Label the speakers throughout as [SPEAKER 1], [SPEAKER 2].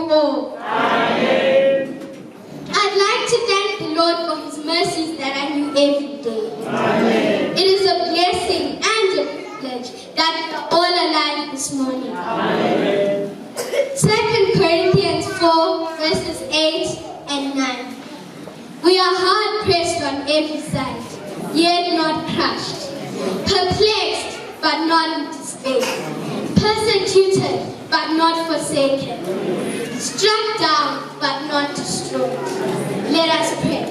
[SPEAKER 1] all. Amen. I'd like to thank the Lord for His mercies that I knew every day. Amen. It is a blessing and a privilege that we are all alive this morning. Amen. 2 Corinthians 4 verses 8 and 9. We are hard pressed on every side, yet not crushed, perplexed but not in despair, persecuted but not forsaken, struck down but not destroyed. Let us pray.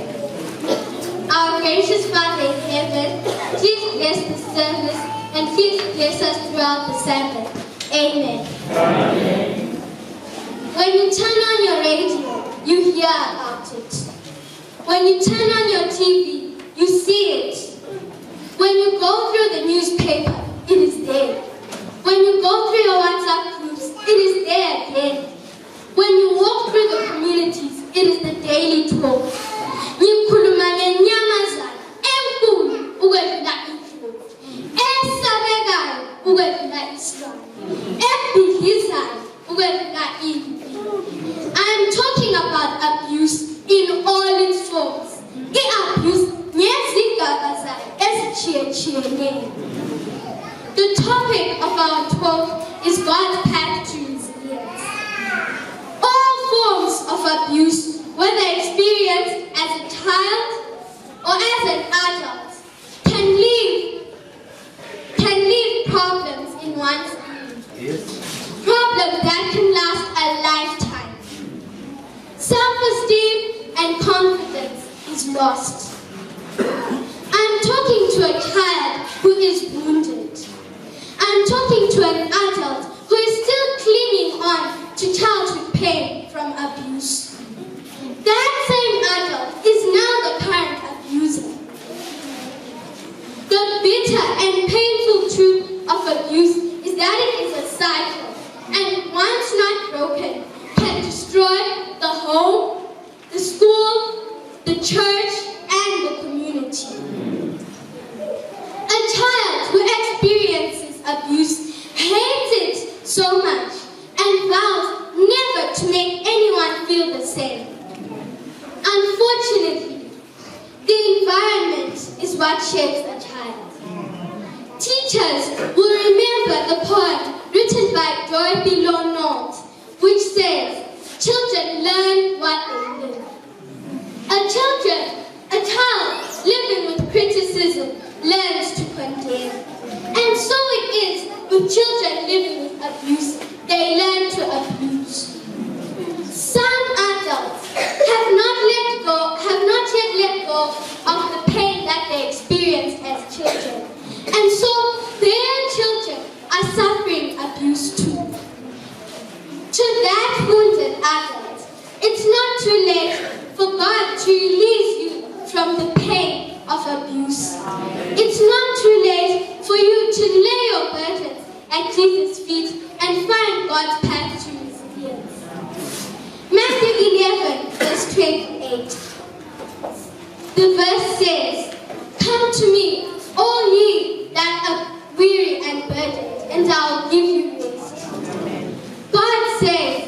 [SPEAKER 1] Our gracious Father in heaven, please bless the service and please bless us throughout the Sabbath. Amen. Amen. When you turn on your radio, you hear about it. When you turn on your TV, you see it. When you go through the newspaper, it is there. When you go through your WhatsApp groups, it is there again. When you walk through the communities, it is the daily talk. I am talking about abuse in all its forms. The topic of our talk is God's path to resilience. All forms of abuse, whether experienced as a child or as an adult, can leave problems in one's being. Yes. Problems that can last a lifetime. Self-esteem and confidence is lost. I'm talking to a child who is wounded. I'm talking to an adult who is still clinging on to childhood pain from abuse. That same adult is now the current abuser. The bitter and painful truth of abuse is that it is a cycle, and once not broken, can destroy the home, the school, the church, and the community. A child who experiences abuse hates it so much and vows never to make anyone feel the same. Unfortunately, the environment is what shapes a child. Teachers will remember the poem written by Dorothy Lonold, which says, "Children learn what they live." A child living with criticism learns to condemn. And so it is with children living with abuse. They learn to abuse. Some adults have not yet let go of the pain that they experienced as children. And so their children are suffering abuse too. To that wounded adult, it's not too late for God to release you from the pain of abuse. It's not too late for you to lay your burdens at Jesus' feet and find God's path to resilience. Matthew 11, verse 28. The verse says, "Come to me, all ye that are weary and burdened, and I'll give you rest." God says,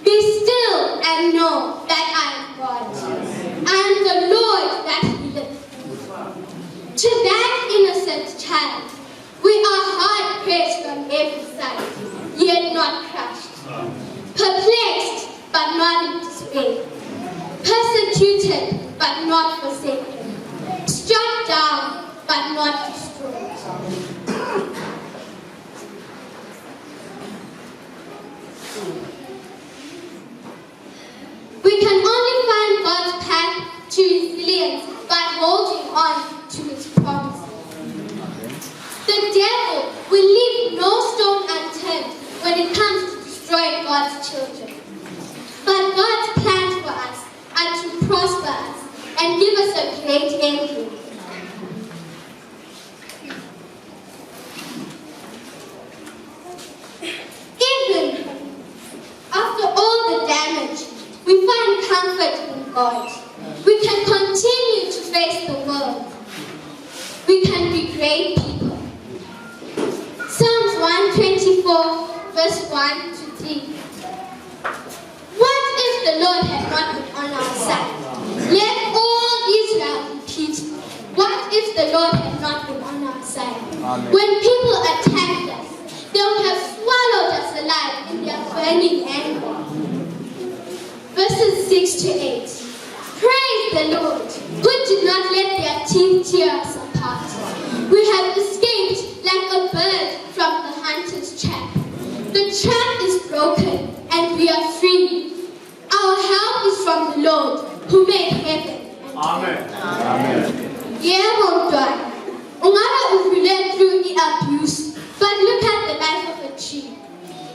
[SPEAKER 1] "Be still and know that I am God. I am the Lord that healeth." To that innocent child, we are hard pressed on every side, yet not crushed, perplexed but not in despair, persecuted but not forsaken, struck down but not destroyed. We can only find God's path to resilience by holding on to His promises. The devil will leave no stone unturned when it comes to destroying God's children. But God's plans for us are to prosper us and give us a great ending. Even after all the damage, we find comfort in God. We can continue to face the world. We can be great people. Psalms 124, verse 1 to 3. not been on our side. Let all Israel repeat, what if the Lord had not been on our side?
[SPEAKER 2] Amen.
[SPEAKER 1] When people attacked us, they would have swallowed us alive in their burning anger. Verses 6 to 8. Praise the Lord, who did not let their teeth tear us apart. We have escaped like a bird from the hunter's trap. The trap is broken and we are free. Our help is from the Lord who made heaven and earth.
[SPEAKER 2] Amen.
[SPEAKER 1] Yebo mntwana, ungabe uvule through abuse, but look at the life of a tree.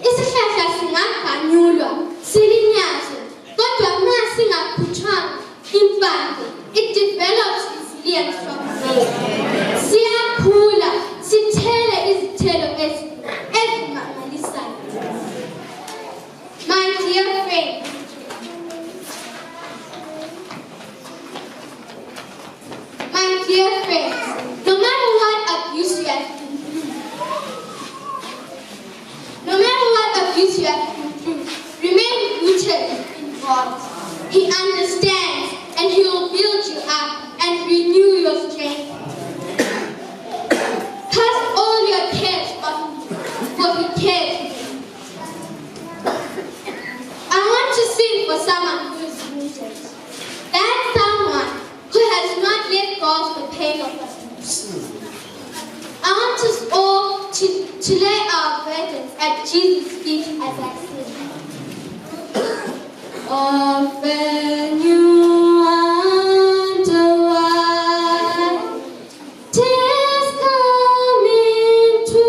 [SPEAKER 1] Isihlahla singaganyulwa, silinyazwe, kodwa nxa singakhutshwanga impande, it develops resilience from there. Siyakhula, sithele izithelo ezimangalisayo. My dear friend, no matter what abuse you have been through, remain rooted in God. He understands and He will build you up and renew your strength. Cast all your cares on Him, for He cares for you. I want to sing for someone who is rooted. That's someone who has not let go of the pain of abuse. I want us all to lay our burdens at Jesus' feet as I sing. Often you wonder why tears come into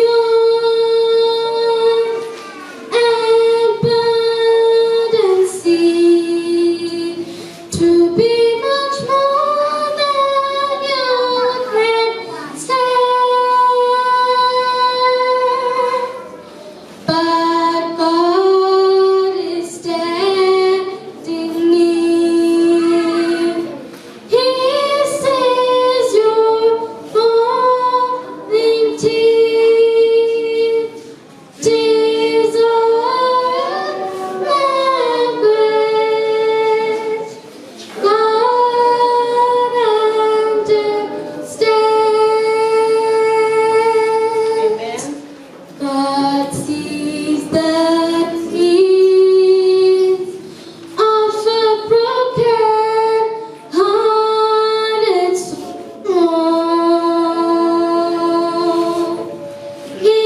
[SPEAKER 1] your eyes and burdens seem to be much more than you can stand. But God is standing near. He sees your falling tears. Tears are a language God understands. God sees the tears of a broken-hearted soul. He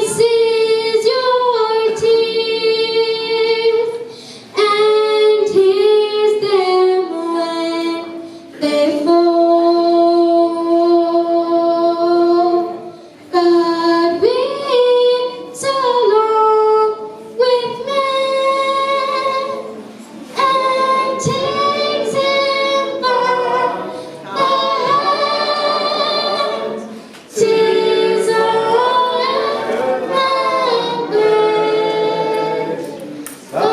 [SPEAKER 1] sees your tears and hears them when they fall. God weeps along with man and takes him by the hand. Tears are a language God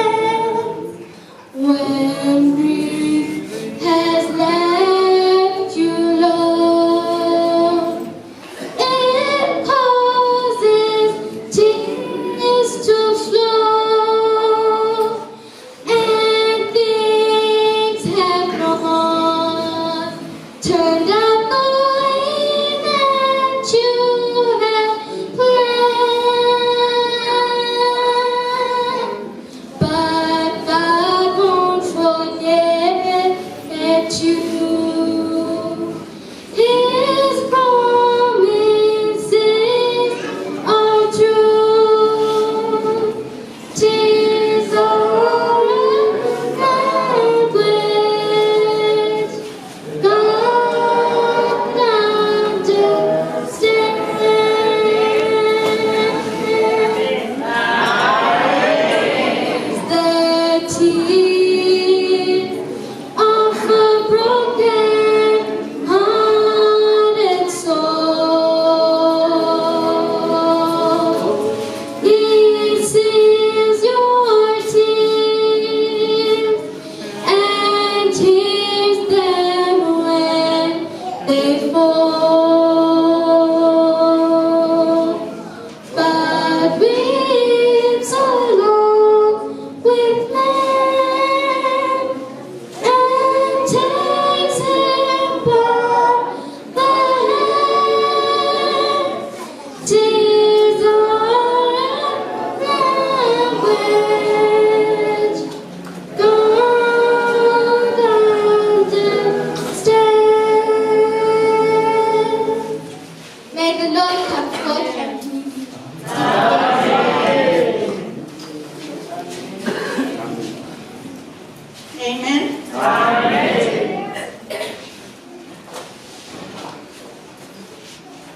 [SPEAKER 1] understands. When grief has left you low, it causes tears to flow, and things have not turned out the way that you had planned. But God won't forget you. His promises are true. Tears are a language God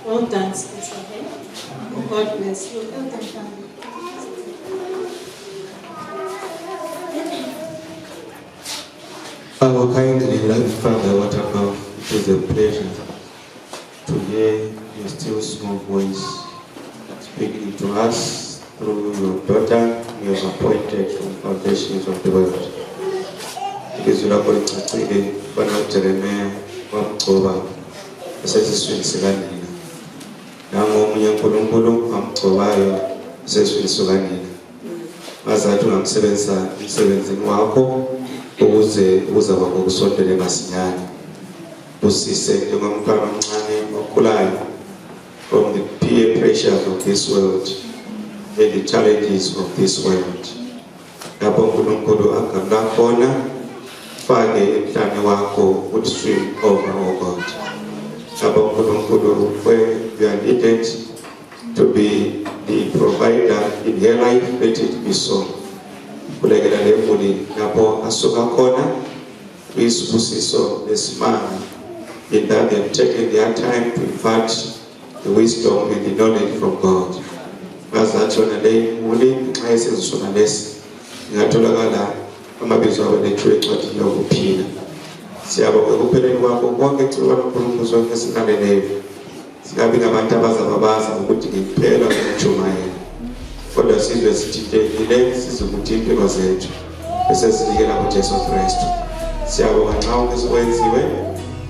[SPEAKER 2] Well done, Sister. God bless you. Well done, family.
[SPEAKER 3] Our kindly loving Father, what above, it is a pleasure to hear your still small voice speaking to us through your daughter you have appointed from the foundations of the world. Ilizwi lakho licacile fana uJeremiya wamgcoba esesiswini sikanina. Nango omunye uNkulunkulu amgcobayo esesiswini sikanina. Mazathi ungamsebenzisa emsebenzini wakho ukuze uzaba ngokusondele masinyane. Usise njengomntwana omncane okhulayo from the peer pressures of this world and the challenges of this world. Lapho uNkulunkulu angakhona fake emhlane wakho would swim over, oh God. Lapho uNkulunkulu where you are needed to be the provider in her life, let it be so. Kulekela lemuli lapho asuka khona isibusiso lesimanga in that they have taken their time to impart the wisdom and the knowledge from God. Mazathi yona le muli nxa esezisona lesi ingatholakala amabizo abo lethiwe encwadini yokuphila. Siyabonga ekupheleni kwakho konke ecilwa noNkulunkulu sonke singaleleyo. Singabi ngabantu abazababaza ukuthi ngikuphela ukujumayela. Kodwa sizwe sithintekile sizokuthi impilo zethu esesinikela kuJesu Kristu. Siyabonga nxa konke sikwenziwe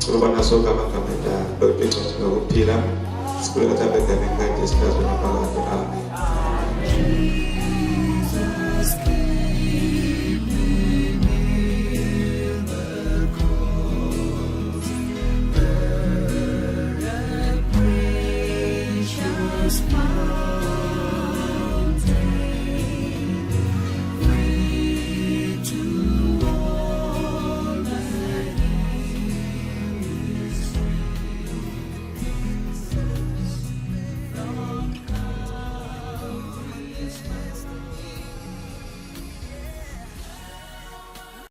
[SPEAKER 3] ukubana sonke amagama endalo encwadini yokuphila sikuleka egameni likaJesu Kristu naphakade. Amen.